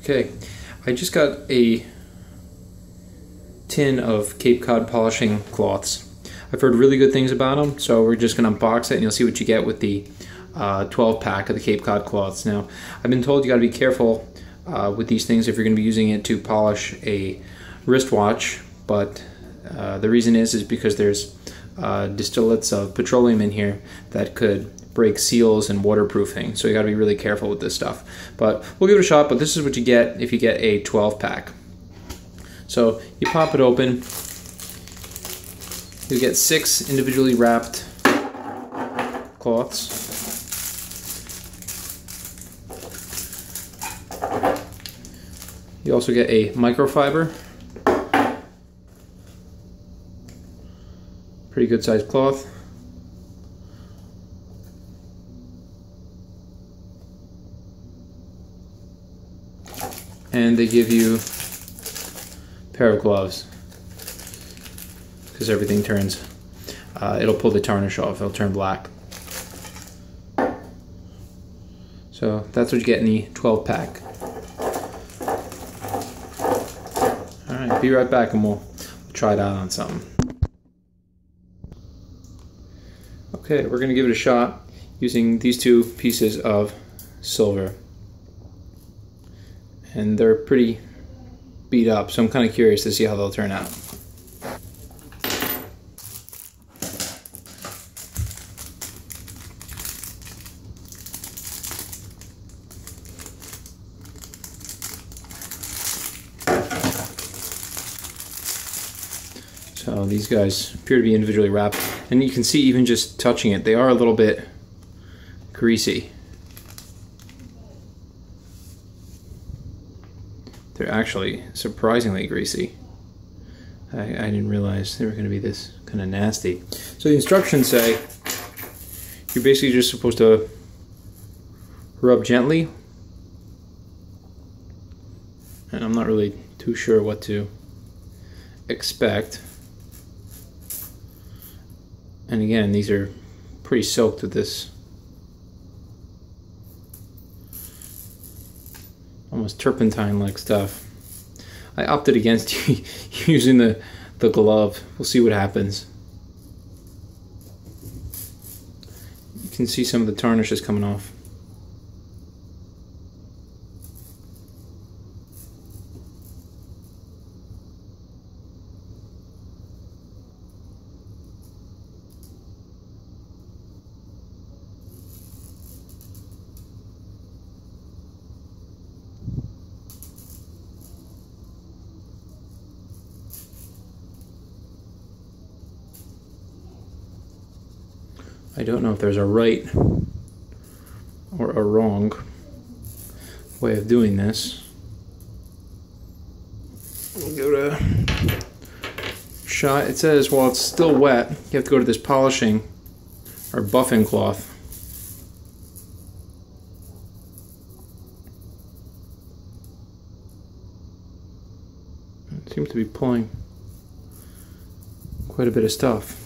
Okay, I just got a tin of Cape Cod polishing cloths. I've heard really good things about them, so we're just going to unbox it and you'll see what you get with the 12 pack of the Cape Cod cloths. Now, I've been told you got to be careful with these things if you're going to be using it to polish a wristwatch, but the reason is because there's distillates of petroleum in here that could break seals and waterproofing, so you got to be really careful with this stuff. But we'll give it a shot. But this is what you get if you get a 12 pack. So you pop it open, you get 6 individually wrapped cloths. You also get a microfiber, pretty good sized cloth. And they give you a pair of gloves because everything turns, it'll pull the tarnish off, it'll turn black. So that's what you get in the 12 pack. Alright, be right back and we'll try it out on something. Okay, we're going to give it a shot using these 2 pieces of silver. And they're pretty beat up, so I'm kind of curious to see how they'll turn out. So these guys appear to be individually wrapped, and you can see even just touching it, they are a little bit greasy. They're actually surprisingly greasy. I didn't realize they were going to be this kind of nasty. So the instructions say you're basically just supposed to rub gently, and I'm not really too sure what to expect. And again, these are pretty soaked with this almost turpentine-like stuff. I opted against using the glove. We'll see what happens. You can see some of the tarnish is coming off. I don't know if there's a right or a wrong way of doing this. We'll give it a shot. It says while it's still wet, you have to go to this polishing or buffing cloth. It seems to be pulling quite a bit of stuff.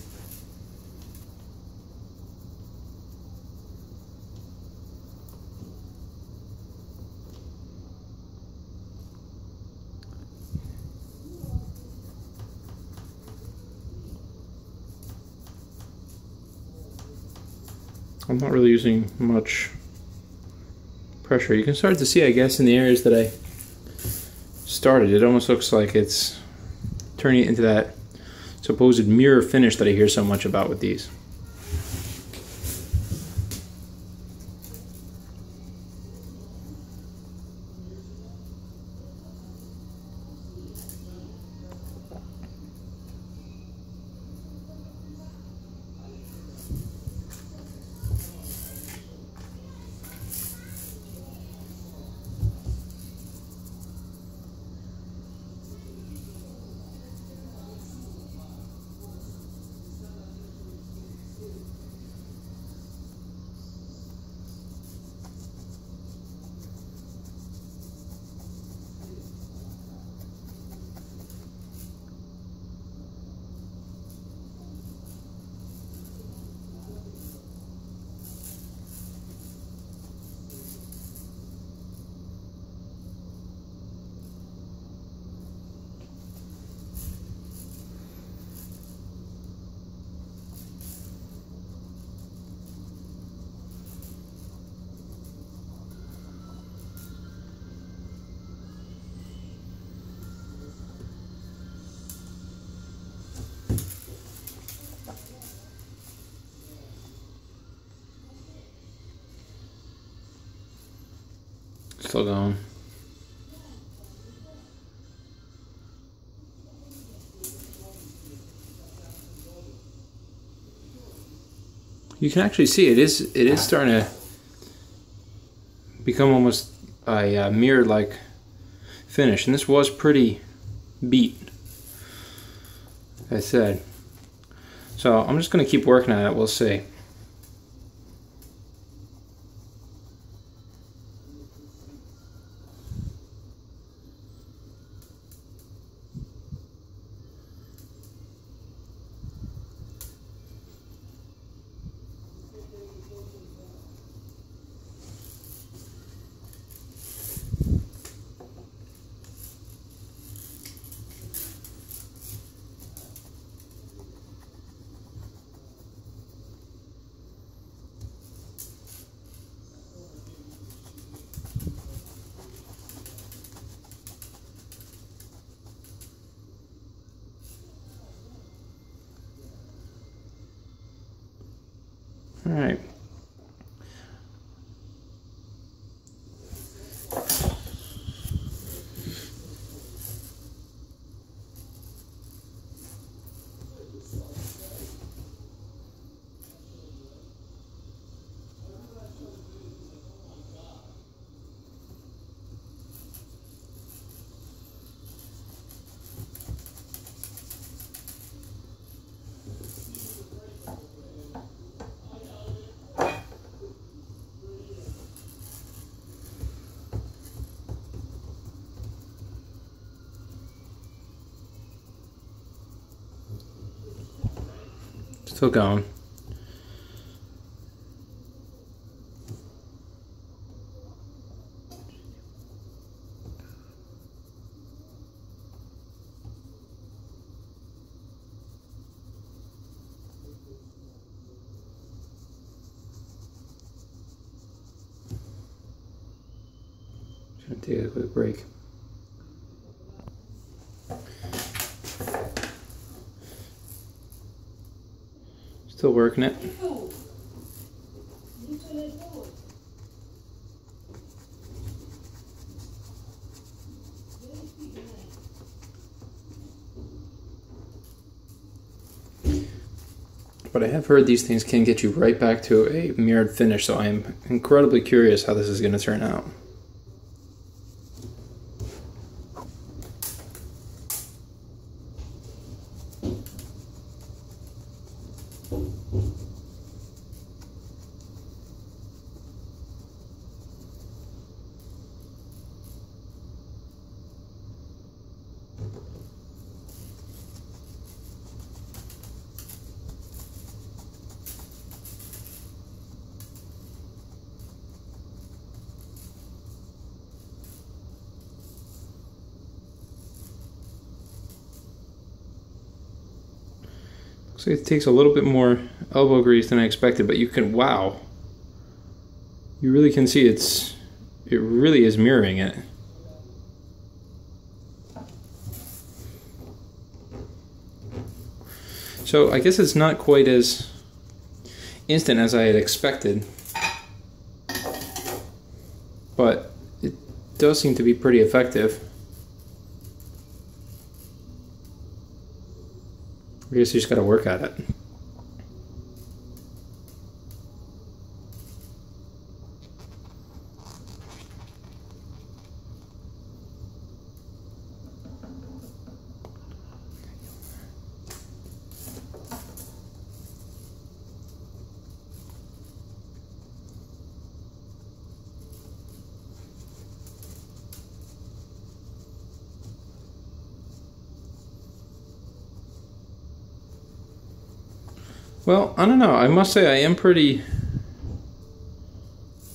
I'm not really using much pressure. You can start to see, I guess, in the areas that I started, it almost looks like it's turning it into that supposed mirror finish that I hear so much about with these. Still going. You can actually see it is starting to become almost a mirror-like finish, and this was pretty beat, like I said. So I'm just going to keep working on it. We'll see. All right. Still going. Just gonna take a quick break. Still working it. But I have heard these things can get you right back to a mirrored finish, so I am incredibly curious how this is going to turn out. So it takes a little bit more elbow grease than I expected, but you can, wow, you really can see it really is mirroring it. So I guess it's not quite as instant as I had expected, but it does seem to be pretty effective. I guess you just gotta work at it. Well, I don't know. I must say I am pretty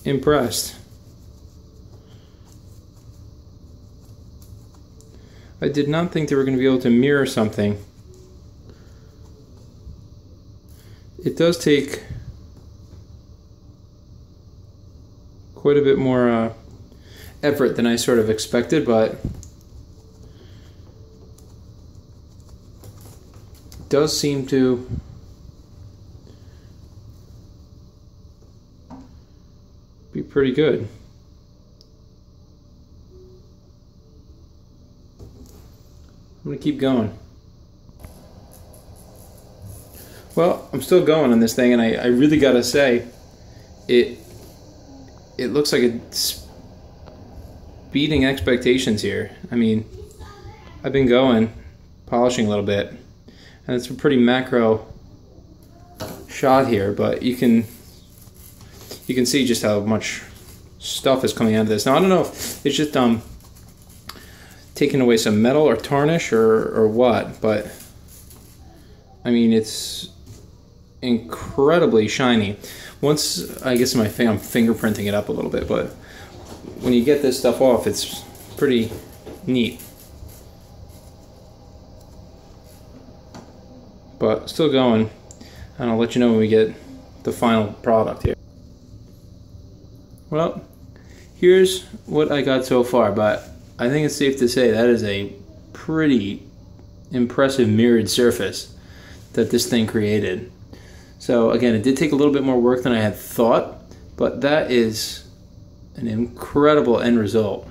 impressed. I did not think they were going to be able to mirror something. It does take quite a bit more effort than I sort of expected, but it does seem to be pretty good. I'm gonna keep going. Well, I'm still going on this thing, and I really gotta say, it looks like it's beating expectations here. I mean, I've been going, polishing a little bit, and it's a pretty macro shot here, but you can see just how much stuff is coming out of this. Now I don't know if it's just taking away some metal or tarnish or what, but I mean, it's incredibly shiny. Once I guess I'm fingerprinting it up a little bit, but when you get this stuff off, it's pretty neat. But still going, and I'll let you know when we get the final product here. Well, here's what I got so far, but I think it's safe to say that is a pretty impressive mirrored surface that this thing created. So again, it did take a little bit more work than I had thought, but that is an incredible end result.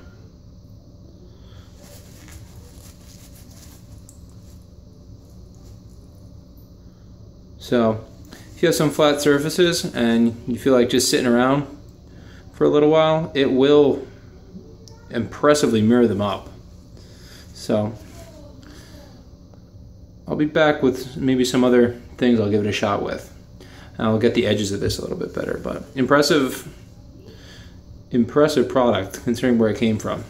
So if you have some flat surfaces and you feel like just sitting around for a little while, it will impressively mirror them up. So I'll be back with maybe some other things I'll give it a shot with. And I'll get the edges of this a little bit better, but impressive product considering where it came from.